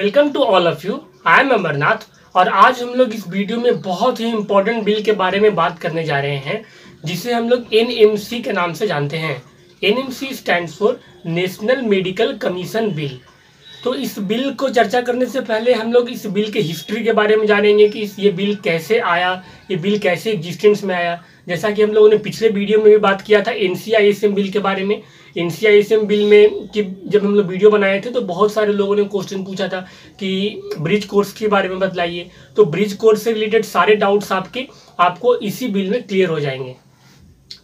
Welcome to all of you. I am Amarnath और आज हम लोग इस वीडियो में बहुत ही इम्पोर्टेंट बिल के बारे में बात करने जा रहे हैं जिसे हम लोग एनएमसी के नाम से जानते हैं। NMC stands for national medical commission bill. तो इस बिल को चर्चा करने से पहले हम लोग इस बिल के हिस्ट्री के बारे में जानेंगे कि ये बिल कैसे आया, ये बिल कैसे एग्जिस्टेंस में आया। जैसा कि हम लोगों ने पिछले वीडियो में भी बात किया था एनसीआईएसएम बिल के बारे में। एनसीआईएसएम बिल में कि जब हम लोग वीडियो बनाए थे तो बहुत सारे लोगों ने क्वेश्चन पूछा था कि ब्रिज कोर्स के बारे में बतलाइए। तो ब्रिज कोर्स से रिलेटेड सारे डाउट्स आपको इसी बिल में क्लियर हो जाएंगे।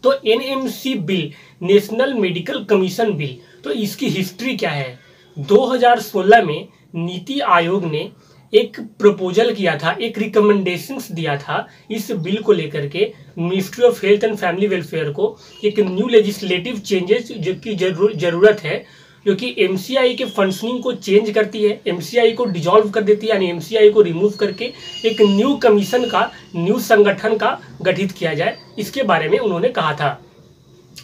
तो NMC bill, national medical commission bill, तो इसकी हिस्ट्री क्या है। 2016 में नीति आयोग ने एक प्रपोजल किया था, एक रिकमेंडेशंस दिया था इस बिल को लेकर के ministry of health and family welfare को। एक न्यू लेजिस्लेटिव चेंजेस जो की जरूरत है, जो कि एमसीआई के फंक्शनिंग को चेंज करती है, एमसीआई को डिजॉल्व कर देती है, यानी एमसीआई को रिमूव करके एक न्यू कमीशन का, न्यू संगठन का गठित किया जाए। इसके बारे में उन्होंने कहा था।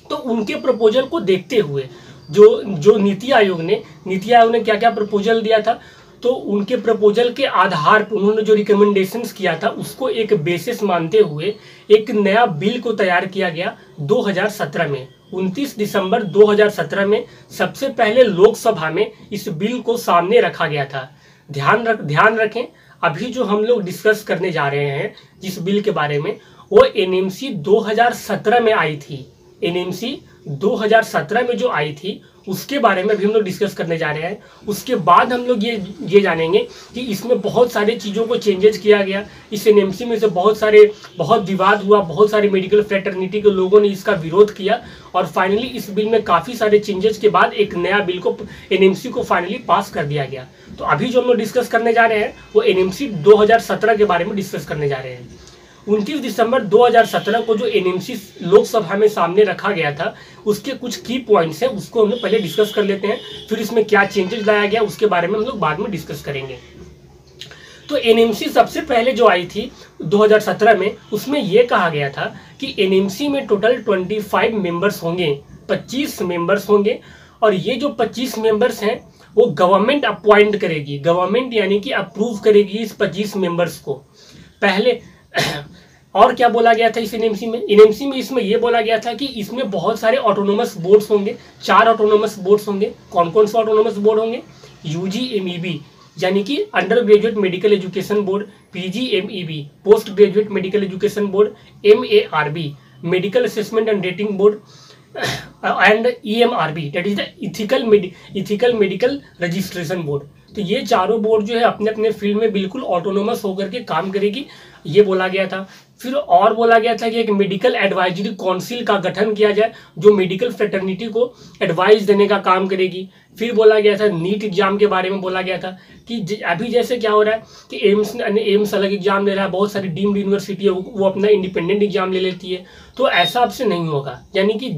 तो उनके प्रपोजल को देखते हुए जो नीति आयोग ने क्या क्या प्रपोजल दिया था, तो उनके प्रपोजल के आधार पर उन्होंने जो रिकमेंडेशंस किया था उसको एक बेसिस मानते हुए एक नया बिल को तैयार किया गया 2017 में। 29 दिसंबर 2017 में सबसे पहले लोकसभा में इस बिल को सामने रखा गया था। ध्यान रखें, अभी जो हम लोग डिस्कस करने जा रहे हैं जिस बिल के बारे में, वो एनएमसी 2017 में आई थी। एनएमसी 2017 में जो आई थी उसके बारे में भी हम लोग डिस्कस करने जा रहे हैं। उसके बाद हम लोग ये जानेंगे कि इसमें बहुत सारे चीज़ों को चेंजेस किया गया। इस एनएमसी में से बहुत विवाद हुआ, बहुत सारे मेडिकल फ्रेटर्निटी के लोगों ने इसका विरोध किया और फाइनली इस बिल में काफ़ी सारे चेंजेस के बाद एक नया बिल को, एनएमसी को फाइनली पास कर दिया गया। तो अभी जो हम लोग डिस्कस करने जा रहे हैं वो एनएमसी 2017 के बारे में डिस्कस करने जा रहे हैं। 29 दिसंबर 2017 को जो एनएमसी लोकसभा में सामने रखा गया था उसके कुछ की पॉइंट्स हैं, उसको हम लोग पहले डिस्कस कर लेते हैं। फिर इसमें क्या चेंजेस लाया गया उसके बारे में हम लोग बाद में डिस्कस करेंगे। तो एनएमसी सबसे पहले जो आई थी 2017 में, उसमें यह कहा गया था कि एनएमसी में टोटल 25 मेंबर्स होंगे, 25 मेंबर्स होंगे और ये जो 25 मेंबर्स हैं वो गवर्नमेंट अपॉइंट करेगी। गवर्नमेंट यानी कि अप्रूव करेगी इस 25 मेंबर्स को। पहले और क्या बोला गया था इस एनएमसी में? एनएमसी में इसमें यह बोला गया था कि इसमें बहुत सारे ऑटोनोमस बोर्ड्स होंगे, 4 ऑटोनोमस बोर्ड्स होंगे। कौन कौन से ऑटोनोमस बोर्ड होंगे? यूजीएमईबी यानी कि under graduate medical education board, PGMEB post graduate medical education board, MARB medical assessment and rating board and EMRB that is the ethical medical registration board. तो ये चारों बोर्ड जो है अपने अपने फील्ड में बिल्कुल ऑटोनोमस होकर के काम करेगी, ये बोला गया था। फिर और बोला गया था कि एक मेडिकल एडवाइजरी काउंसिल का गठन किया जाए जो मेडिकल फ्रेटर्निटी को एडवाइस देने का काम करेगी। फिर बोला गया था नीट एग्जाम के बारे में बोला गया था कि अभी जैसे क्या हो रहा है कि एम्स अलग एग्जाम ले रहा है, बहुत सारी डीम्ड यूनिवर्सिटी है वो अपना इंडिपेंडेंट एग्जाम ले लेती है, तो ऐसा अब से नहीं होगा। यानी कि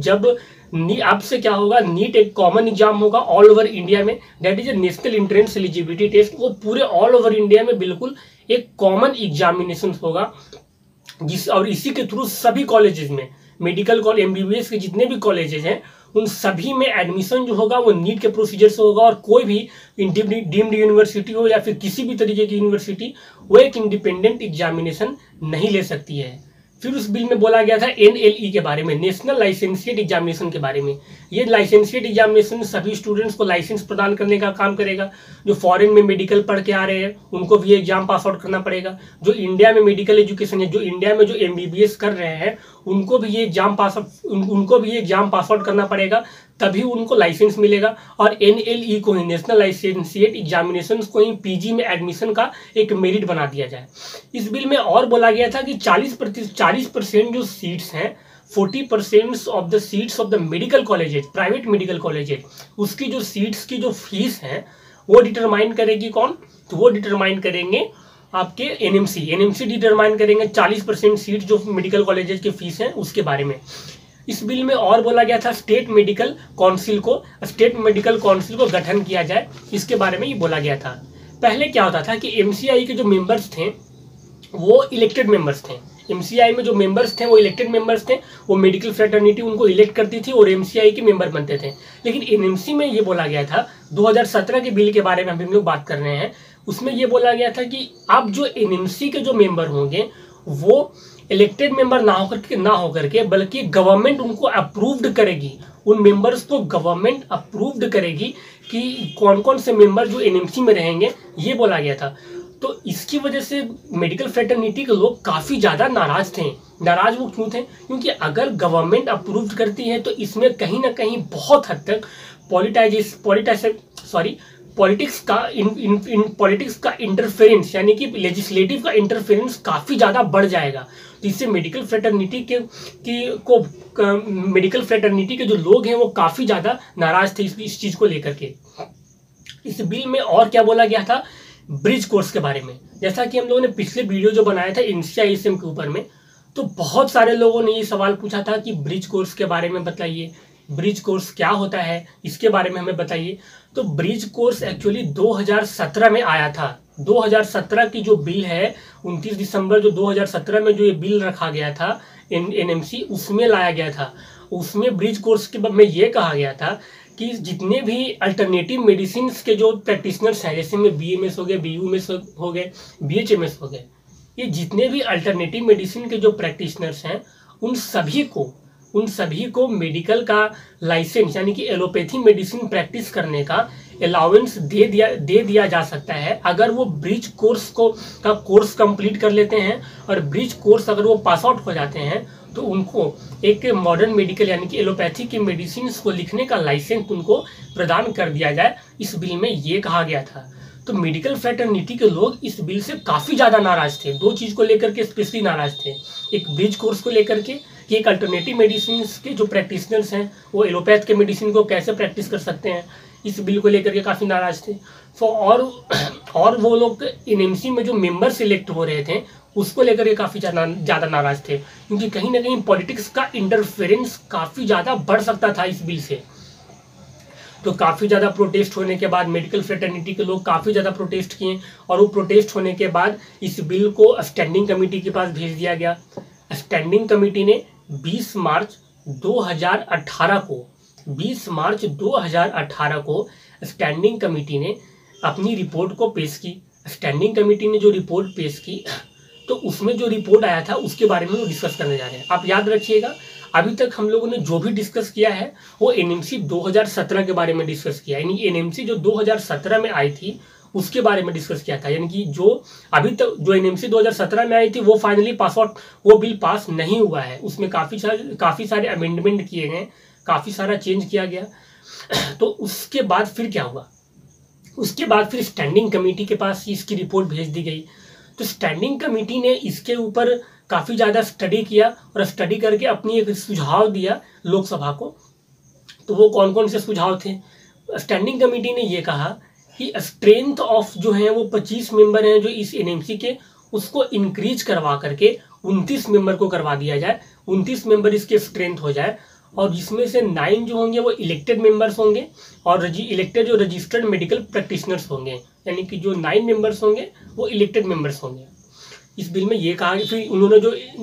अब से क्या होगा, नीट एक कॉमन एग्जाम होगा ऑल ओवर इंडिया में, that is a national entrance eligibility test. वो पूरे ऑल ओवर इंडिया में बिल्कुल एक कॉमन एग्जामिनेशन होगा और इसी के थ्रू सभी कॉलेजेस में, मेडिकल कॉलेज, एमबीबीएस के जितने भी कॉलेजेस हैं उन सभी में एडमिशन जो होगा वो नीट के प्रोसीजर से होगा और कोई भी डीम्ड यूनिवर्सिटी हो या फिर किसी भी तरीके की यूनिवर्सिटी वो एक इंडिपेंडेंट एग्जामिनेशन नहीं ले सकती है। फिर उस बिल में बोला गया था एनएलई के बारे में, नेशनल लाइसेंसिएट एग्जामिनेशन के बारे में। ये लाइसेंसिएट एग्जामिनेशन सभी स्टूडेंट्स को लाइसेंस प्रदान करने का काम करेगा। जो फॉरेन में मेडिकल पढ़ के आ रहे हैं उनको भी ये एग्जाम पास आउट करना पड़ेगा। जो इंडिया में मेडिकल एजुकेशन है, जो इंडिया में जो एमबीबीएस कर रहे हैं उनको भी ये एग्जाम पास आउट करना पड़ेगा, तभी उनको लाइसेंस मिलेगा। और एनएलई को ही, नेशनल लाइसेंसिएट एग्जामिनेशन को ही पीजी में एडमिशन का एक मेरिट बना दिया जाए। इस बिल में और बोला गया था कि 40% जो सीट्स हैं, 40% of the seats of the medical colleges, private medical colleges, उसकी जो सीट्स की जो फीस है वो डिटरमाइन करेगी कौन? तो वो डिटरमाइन करेंगे आपके एनएमसी डिटरमाइन करेंगे 40% सीट जो मेडिकल कॉलेजेस की फीस है उसके बारे में। इस बिल में और बोला गया था स्टेट मेडिकल काउंसिल को गठन किया जाए, इसके बारे में ये बोला गया था। पहले क्या होता था कि एमसीआई के जो मेंबर्स थे वो इलेक्टेड मेंबर्स थे। एमसीआई में जो मेंबर्स थे वो इलेक्टेड मेंबर्स थे, वो मेडिकल फ्रेटर्निटी उनको इलेक्ट करती थी और एमसीआई के मेंबर बनते थे। लेकिन एनएमसी में ये बोला गया था, 2017 के बिल के बारे में हम लोग बात कर रहे हैं, उसमें ये बोला गया था कि अब जो एनएमसी के जो मेंबर होंगे वो इलेक्टेड मेंबर ना होकर के बल्कि गवर्नमेंट उनको अप्रूव्ड करेगी, उन मेंबर्स को गवर्नमेंट अप्रूव्ड करेगी कि कौन कौन से मेंबर जो एनएमसी में रहेंगे, ये बोला गया था। तो इसकी वजह से मेडिकल फ्रेटर्निटी के लोग काफ़ी ज़्यादा नाराज थे। नाराज वो क्यों थे? क्योंकि अगर गवर्नमेंट अप्रूव्ड करती है तो इसमें कहीं ना कहीं बहुत हद तक पॉलिटिक्स का इंटरफेरेंस यानी कि लेजिस्लेटिव का इंटरफेरेंस काफ़ी ज़्यादा बढ़ जाएगा। तो इससे मेडिकल फ्रेटर्निटी के जो लोग हैं वो काफ़ी ज़्यादा नाराज थे इस चीज़ को लेकर के। इस बिल में और क्या बोला गया था? ब्रिज कोर्स के बारे में। जैसा कि हम लोगों ने पिछले वीडियो जो बनाया था एनसीआईएसएम के ऊपर में, तो बहुत सारे लोगों ने ये सवाल पूछा था कि ब्रिज कोर्स के बारे में बताइए, ब्रिज कोर्स क्या होता है, इसके बारे में हमें बताइए। तो ब्रिज कोर्स एक्चुअली 2017 में आया था। 2017 की जो बिल है, 29 दिसंबर जो 2017 में जो ये बिल रखा गया था एनएमसी, उसमें लाया गया था। उसमें ब्रिज कोर्स के बारे में ये कहा गया था कि जितने भी अल्टरनेटिव मेडिसिन के जो प्रैक्टिशनर्स हैं, जैसे में बीएमएस हो गए, बीयूएमएस हो गए, बीएचएमएस हो गए, ये जितने भी अल्टरनेटिव मेडिसिन के जो प्रैक्टिशनर्स हैं उन सभी को मेडिकल का लाइसेंस यानी कि एलोपैथी मेडिसिन प्रैक्टिस करने का अलाउंस दे दिया जा सकता है अगर वो ब्रिज कोर्स का कोर्स कंप्लीट कर लेते हैं। और ब्रिज कोर्स अगर वो पास आउट हो जाते हैं तो उनको एक मॉडर्न मेडिकल यानी कि एलोपैथी की मेडिसिन को लिखने का लाइसेंस उनको प्रदान कर दिया जाए। इस बिल में ये कहा गया था। तो मेडिकल फ्रेटर्निटी के लोग इस बिल से काफ़ी ज़्यादा नाराज थे। दो चीज़ को लेकर के स्पेशली नाराज थे, एक ब्रिज कोर्स को लेकर के कि एक अल्टरनेटिव मेडिसिन के जो प्रैक्टिशनर्स हैं वो एलोपैथ के मेडिसिन को कैसे प्रैक्टिस कर सकते हैं, इस बिल को लेकर के काफ़ी नाराज थे। और वो लोग एनएमसी में जो मेंबर सिलेक्ट हो रहे थे उसको लेकर के काफ़ी ज़्यादा नाराज थे, क्योंकि कहीं ना कहीं पॉलिटिक्स का इंटरफेरेंस काफ़ी ज़्यादा बढ़ सकता था इस बिल से। तो काफ़ी ज़्यादा प्रोटेस्ट होने के बाद मेडिकल फ्रेटर्निटी के लोग काफ़ी ज़्यादा प्रोटेस्ट किए और वो प्रोटेस्ट होने के बाद इस बिल को स्टैंडिंग कमेटी के पास भेज दिया गया। स्टैंडिंग कमेटी ने 20 मार्च 2018 को स्टैंडिंग कमेटी ने अपनी रिपोर्ट को पेश की। स्टैंडिंग कमेटी ने जो रिपोर्ट पेश की तो उसमें जो रिपोर्ट आया था उसके बारे में हम डिस्कस करने जा रहे हैं। आप याद रखिएगा, अभी तक हम लोगों ने जो भी डिस्कस किया है वो एनएमसी 2017 के बारे में डिस्कस किया, यानी एनएमसी जो 2017 में आई थी उसके बारे में डिस्कस किया था। यानी कि जो अभी तक जो एनएमसी 2017 में आई थी वो फाइनली पास आउट, वो बिल पास नहीं हुआ है। उसमें काफ़ी सारे अमेंडमेंट किए गए, काफ़ी सारा चेंज किया गया। तो उसके बाद फिर क्या हुआ? उसके बाद फिर स्टैंडिंग कमेटी के पास इसकी रिपोर्ट भेज दी गई। तो स्टैंडिंग कमेटी ने इसके ऊपर काफ़ी ज़्यादा स्टडी किया और स्टडी करके अपनी एक सुझाव दिया लोकसभा को। तो वो कौन कौन से सुझाव थे? स्टैंडिंग कमेटी ने ये कहा कि स्ट्रेंथ ऑफ जो है वो 25 मेंबर हैं जो इस एनएमसी के, उसको इंक्रीज करवा करके 29 मेंबर को करवा दिया जाए। 29 मेंबर इसके स्ट्रेंथ हो जाए और जिसमें से 9 जो होंगे वो इलेक्टेड मेंबर्स होंगे और इलेक्टेड जो रजिस्टर्ड मेडिकल प्रैक्टिशनर्स होंगे, यानी कि जो 9 मेंबर्स होंगे वो इलेक्टेड मेंबर्स होंगे। इस बिल में ये कहा कि फिर उन्होंने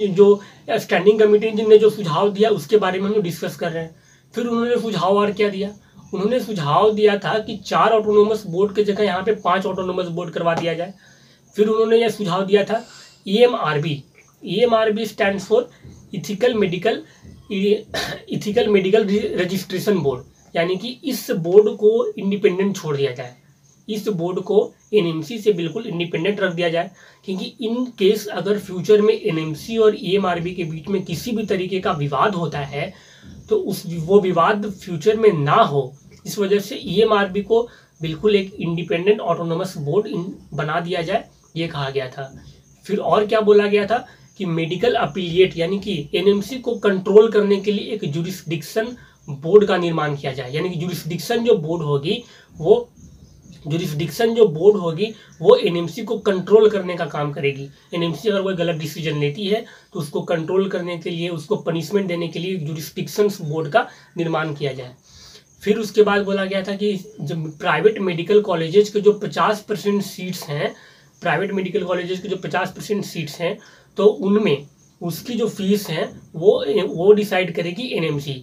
जो स्टैंडिंग कमेटी ने जो सुझाव दिया उसके बारे में हम डिस्कस कर रहे हैं। फिर उन्होंने सुझाव और क्या दिया? उन्होंने सुझाव दिया था कि 4 ऑटोनोमस बोर्ड की जगह यहाँ पे 5 ऑटोनोमस बोर्ड करवा दिया जाए। फिर उन्होंने यह सुझाव दिया था EMRB। EMRB stands for ethical medical registration board, यानी कि इस बोर्ड को इंडिपेंडेंट छोड़ दिया जाए। इस बोर्ड को एनएमसी से बिल्कुल इंडिपेंडेंट रख दिया जाए, क्योंकि इन केस अगर फ्यूचर में एनएमसी और EMRB के बीच में किसी भी तरीके का विवाद होता है तो वो विवाद फ्यूचर में ना हो, इस वजह से EMRB को बिल्कुल एक इंडिपेंडेंट ऑटोनोमस बोर्ड बना दिया जाए, ये कहा गया था। फिर और क्या बोला गया था कि मेडिकल अपीलिएट यानी कि एनएमसी को कंट्रोल करने के लिए एक जुरिस्डिक्शन बोर्ड का निर्माण किया जाए। यानी कि जुरिस्डिक्शन जो बोर्ड होगी वो एनएमसी को कंट्रोल करने का काम करेगी। एनएमसी अगर कोई गलत डिसीजन लेती है तो उसको कंट्रोल करने के लिए, उसको पनिशमेंट देने के लिए जुरिस्डिक्शन बोर्ड का निर्माण किया जाए। फिर उसके बाद बोला गया था कि जब प्राइवेट मेडिकल कॉलेजेस के जो 50% सीट्स हैं, प्राइवेट मेडिकल कॉलेजेस के जो 50% सीट्स हैं, तो उसकी जो फीस है वो डिसाइड करेगी एनएमसी।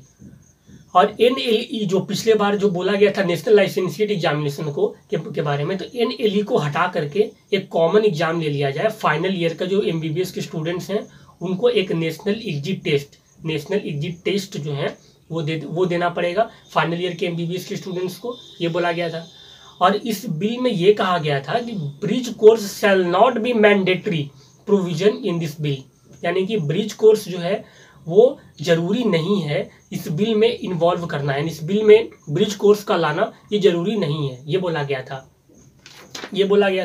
और एनएलई जो पिछले बार जो बोला गया था नेशनल लाइसेंसिएट एग्जामिनेशन को के बारे में, तो एनएलई को हटा करके एक कॉमन एग्जाम ले लिया जाए। फाइनल ईयर का जो एमबीबीएस के स्टूडेंट्स हैं उनको एक नेशनल एग्जिट टेस्ट जो है वो देना पड़ेगा फाइनल ईयर के एमबीबीएस के स्टूडेंट्स को, ये बोला गया था। और इस बिल में ये कहा गया था कि bridge course shall not be mandatory provision in this bill, यानी कि ब्रिज कोर्स जो है वो जरूरी नहीं है इस बिल में इन्वॉल्व करना है, इस बिल में ब्रिज कोर्स का लाना ये जरूरी नहीं है, ये बोला गया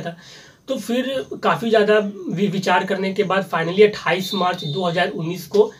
था। तो फिर काफ़ी ज़्यादा विचार करने के बाद फाइनली 28 मार्च 2019 को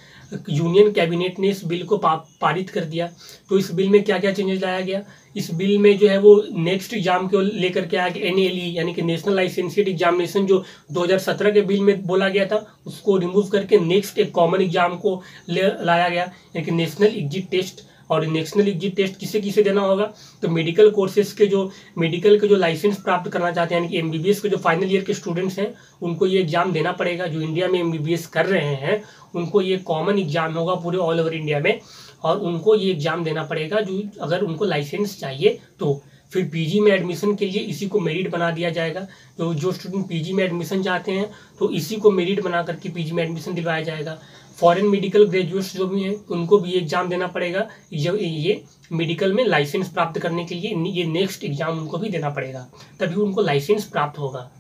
यूनियन कैबिनेट ने इस बिल को पारित कर दिया। तो इस बिल में क्या क्या चेंजेस लाया गया, इस बिल में जो है वो नेक्स्ट एग्जाम को लेकर के आया कि एनएलई यानी कि नेशनल लाइसेंसिएट एग्जामिनेशन जो 2017 के बिल में बोला गया था उसको रिमूव करके नेक्स्ट एक कॉमन एग्जाम को लाया गया, यानी कि नेशनल एग्जिट टेस्ट। और नेशनल एग्जिट टेस्ट किसे किसे देना होगा, तो मेडिकल कोर्सेज के जो लाइसेंस प्राप्त करना चाहते हैं, यानी कि एमबीबीएस के जो फाइनल ईयर के स्टूडेंट्स हैं उनको ये एग्जाम देना पड़ेगा। जो इंडिया में एमबीबीएस कर रहे हैं उनको ये कॉमन एग्जाम होगा पूरे ऑल ओवर इंडिया में, और उनको ये एग्जाम देना पड़ेगा जो अगर उनको लाइसेंस चाहिए तो। फिर पीजी में एडमिशन के लिए इसी को मेरिट बना दिया जाएगा। तो जो स्टूडेंट पीजी में एडमिशन चाहते हैं तो इसी को मेरिट बना करके पीजी में एडमिशन दिलवाया जाएगा। फॉरेन मेडिकल ग्रेजुएट्स जो भी हैं उनको भी एग्जाम देना पड़ेगा, ये मेडिकल में लाइसेंस प्राप्त करने के लिए ये नेक्स्ट एग्जाम उनको भी देना पड़ेगा, तभी उनको लाइसेंस प्राप्त होगा।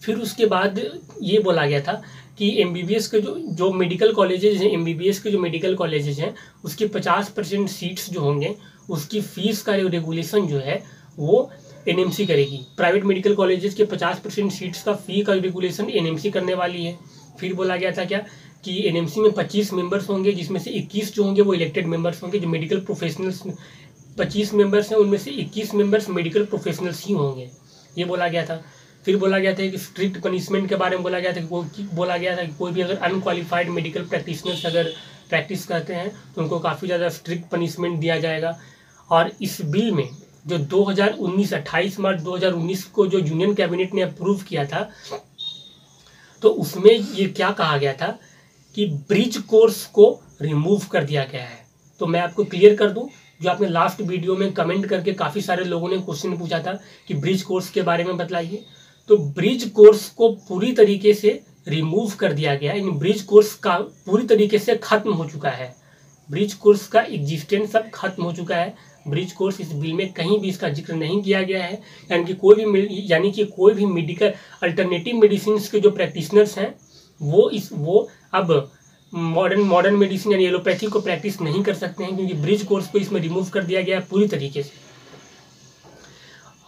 फिर उसके बाद ये बोला गया था कि एमबीबीएस के जो मेडिकल कॉलेजेस हैं, एमबीबीएस के जो मेडिकल कॉलेजेस हैं उसके 50% सीट्स जो होंगे उसकी फीस का रेगुलेशन जो है वो एनएमसी करेगी। प्राइवेट मेडिकल कॉलेजेस के 50% सीट्स का फी का रेगुलेशन एनएमसी करने वाली है। फिर बोला गया था क्या कि एनएमसी में 25 मेंबर्स होंगे, जिसमें से 21 जो होंगे वो इलेक्टेड मेंबर्स होंगे। जो मेडिकल प्रोफेशनल्स 25 मेंबर्स हैं उनमें से 21 मेंबर्स मेडिकल प्रोफेशनल्स ही होंगे, ये बोला गया था। फिर बोला गया था कि स्ट्रिक्ट पनिशमेंट के बारे में बोला गया था कि कोई भी अगर अनक्वालिफाइड मेडिकल प्रैक्टिशनर्स अगर प्रैक्टिस करते हैं तो उनको काफ़ी ज़्यादा स्ट्रिक्ट पनिशमेंट दिया जाएगा। और इस बिल में जो 28 मार्च 2019 को जो यूनियन कैबिनेट ने अप्रूव किया था तो उसमें ये क्या कहा गया था कि ब्रिज कोर्स को रिमूव कर दिया गया है। तो मैं आपको क्लियर कर दूं, जो आपने लास्ट वीडियो में कमेंट करके काफ़ी सारे लोगों ने क्वेश्चन पूछा था कि ब्रिज कोर्स के बारे में बतलाइए, तो ब्रिज कोर्स को पूरी तरीके से रिमूव कर दिया गया है। ब्रिज कोर्स का पूरी तरीके से खत्म हो चुका है, ब्रिज कोर्स का एग्जिस्टेंस अब खत्म हो चुका है। ब्रिज कोर्स इस बिल में कहीं भी इसका जिक्र नहीं किया गया है, यानी कि कोई भी मेडिकल अल्टरनेटिव मेडिसिन के जो प्रैक्टिशनर्स हैं वो अब मॉडर्न मेडिसिन यानी एलोपैथी को प्रैक्टिस नहीं कर सकते हैं, क्योंकि ब्रिज कोर्स को इसमें रिमूव कर दिया गया है पूरी तरीके से।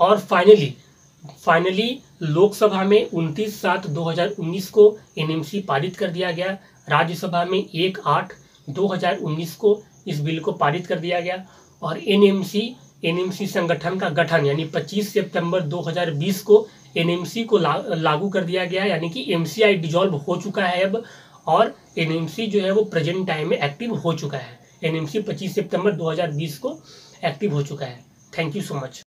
और फाइनली लोकसभा में 29/7/2019 को एनएमसी पारित कर दिया गया। राज्यसभा में 1/8/2019 को इस बिल को पारित कर दिया गया। और एनएमसी संगठन का गठन यानी 25 सितंबर 2020 को एनएमसी को लागू कर दिया गया, यानी कि एमसीआई डिजॉल्व हो चुका है अब, और एनएमसी जो है वो प्रेजेंट टाइम में एक्टिव हो चुका है। एनएमसी 25 सितंबर 2020 को एक्टिव हो चुका है। Thank you so much.